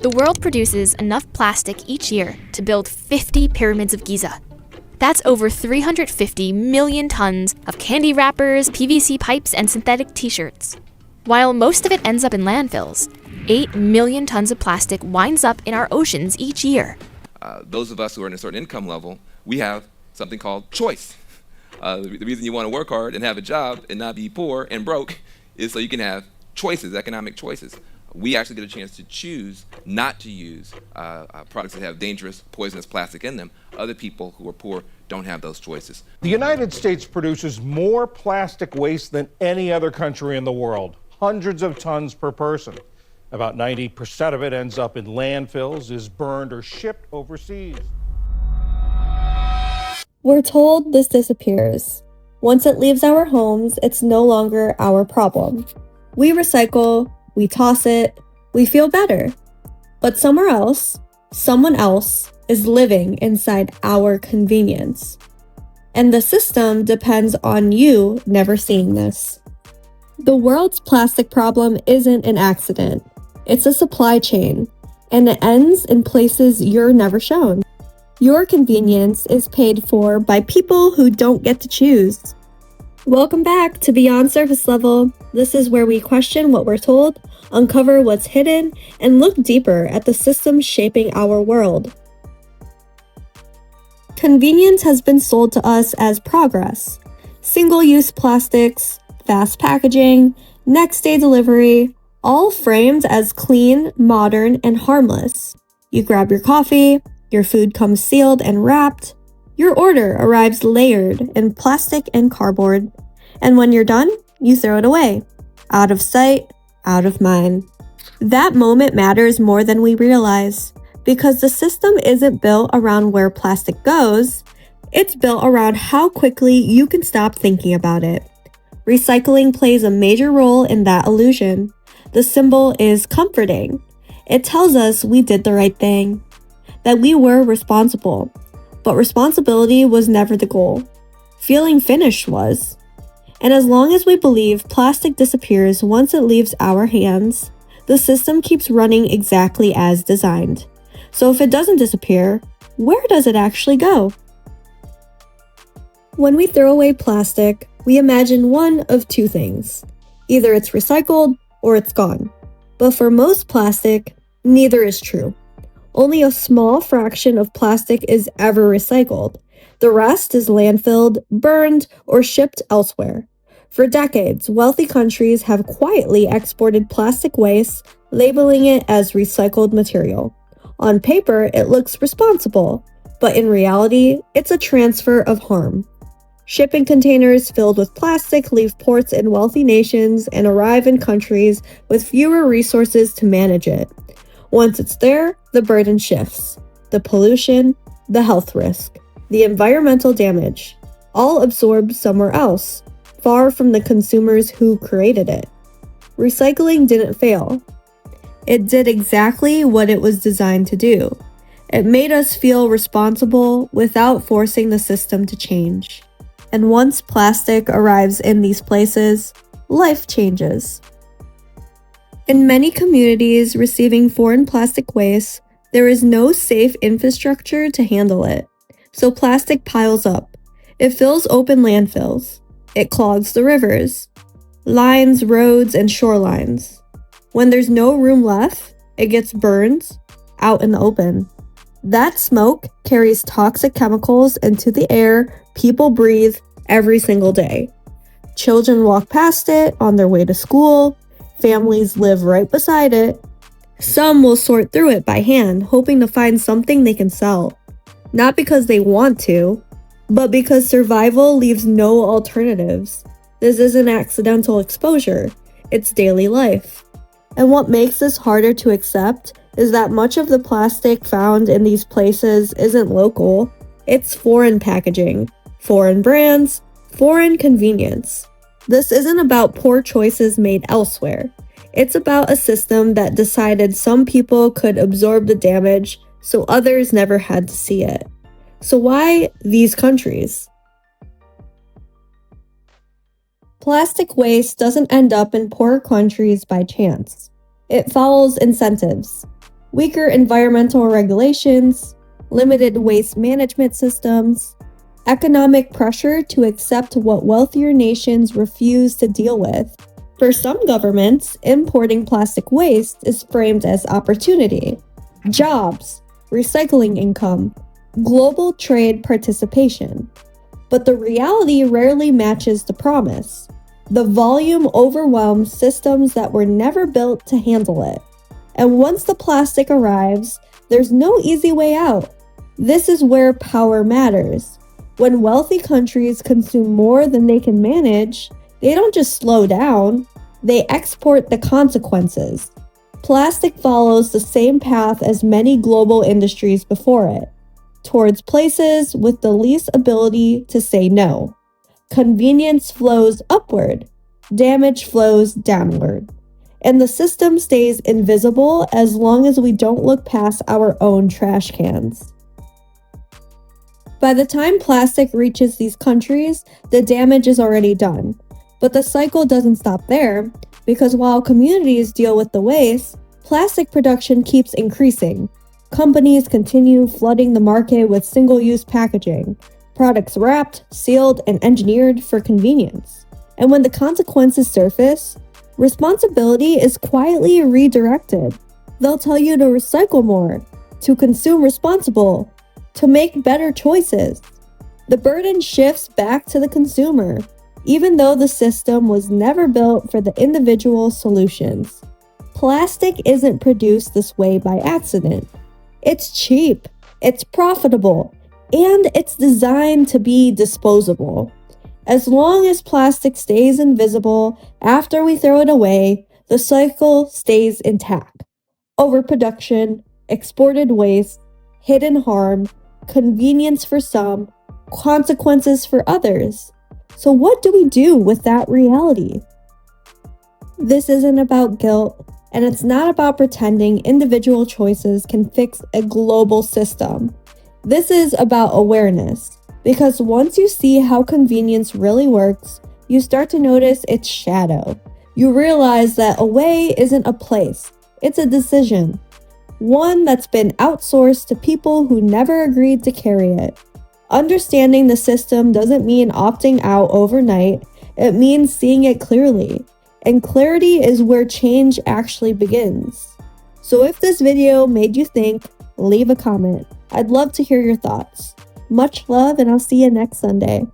The world produces enough plastic each year to build 50 pyramids of Giza. That's over 350 million tons of candy wrappers, PVC pipes, and synthetic t-shirts. While most of it ends up in landfills, 8 million tons of plastic winds up in our oceans each year. Those of us who are in a certain income level, we have something called choice. The reason you want to work hard and have a job and not be poor and broke is so you can have choices, economic choices. We actually get a chance to choose not to use products that have dangerous, poisonous plastic in them. Other people who are poor don't have those choices. The United States produces more plastic waste than any other country in the world, hundreds of tons per person. About 90% of it ends up in landfills, is burned or shipped overseas. We're told this disappears. Once it leaves our homes, it's no longer our problem. We recycle, we toss it, we feel better. But somewhere else, someone else is living inside our convenience. And the system depends on you never seeing this. The world's plastic problem isn't an accident. It's a supply chain, and it ends in places you're never shown. Your convenience is paid for by people who don't get to choose. Welcome back to Beyond Surface Level. This is where we question what we're told, uncover what's hidden, and look deeper at the systems shaping our world. Convenience has been sold to us as progress. Single-use plastics, fast packaging, next-day delivery, all framed as clean, modern, and harmless. You grab your coffee, your food comes sealed and wrapped, your order arrives layered in plastic and cardboard, and when you're done, you throw it away. Out of sight, out of mind. That moment matters more than we realize, because the system isn't built around where plastic goes, it's built around how quickly you can stop thinking about it. Recycling plays a major role in that illusion. The symbol is comforting. It tells us we did the right thing, that we were responsible. But responsibility was never the goal. Feeling finished was. And as long as we believe plastic disappears once it leaves our hands, the system keeps running exactly as designed. So if it doesn't disappear, where does it actually go? When we throw away plastic, we imagine one of two things. Either it's recycled or it's gone. But for most plastic, neither is true. Only a small fraction of plastic is ever recycled. The rest is landfilled, burned, or shipped elsewhere. For decades, wealthy countries have quietly exported plastic waste, labeling it as recycled material. On paper, it looks responsible, but in reality, it's a transfer of harm. Shipping containers filled with plastic leave ports in wealthy nations and arrive in countries with fewer resources to manage it. Once it's there, the burden shifts. The pollution, the health risk, the environmental damage, all absorbed somewhere else, far from the consumers who created it. Recycling didn't fail. It did exactly what it was designed to do. It made us feel responsible without forcing the system to change. And once plastic arrives in these places, life changes. In many communities receiving foreign plastic waste, there is no safe infrastructure to handle it. So plastic piles up. It fills open landfills. It clogs the rivers, lines, roads, and shorelines. When there's no room left, it gets burned out in the open. That smoke carries toxic chemicals into the air people breathe every single day. Children walk past it on their way to school. Families live right beside it. Some will sort through it by hand, hoping to find something they can sell. Not because they want to, but because survival leaves no alternatives. This isn't accidental exposure, it's daily life. And what makes this harder to accept is that much of the plastic found in these places isn't local. It's foreign packaging, foreign brands, foreign convenience. This isn't about poor choices made elsewhere. It's about a system that decided some people could absorb the damage so others never had to see it. So why these countries? Plastic waste doesn't end up in poor countries by chance. It follows incentives. weaker environmental regulations, limited waste management systems, economic pressure to accept what wealthier nations refuse to deal with. For some governments, importing plastic waste is framed as opportunity, jobs, recycling income, global trade participation. But the reality rarely matches the promise. The volume overwhelms systems that were never built to handle it. And once the plastic arrives, there's no easy way out. This is where power matters. When wealthy countries consume more than they can manage, they don't just slow down, they export the consequences. Plastic follows the same path as many global industries before it, towards places with the least ability to say no. Convenience flows upward, damage flows downward, and the system stays invisible as long as we don't look past our own trash cans. By the time plastic reaches these countries, the damage is already done. But the cycle doesn't stop there, because while communities deal with the waste, plastic production keeps increasing. Companies continue flooding the market with single-use packaging, products wrapped, sealed, and engineered for convenience. And when the consequences surface, responsibility is quietly redirected. They'll tell you to recycle more, to consume responsible, to make better choices. The burden shifts back to the consumer, even though the system was never built for the individual solutions. Plastic isn't produced this way by accident. It's cheap, it's profitable, and it's designed to be disposable. As long as plastic stays invisible after we throw it away, the cycle stays intact. Overproduction, exported waste, hidden harm, convenience for some, consequences for others. So what do we do with that reality? This isn't about guilt, and it's not about pretending individual choices can fix a global system. This is about awareness, because once you see how convenience really works, you start to notice its shadow. You realize that away isn't a place, it's a decision. One that's been outsourced to people who never agreed to carry it. Understanding the system doesn't mean opting out overnight, it means seeing it clearly. And clarity is where change actually begins. So if this video made you think, leave a comment. I'd love to hear your thoughts. Much love, and I'll see you next Sunday.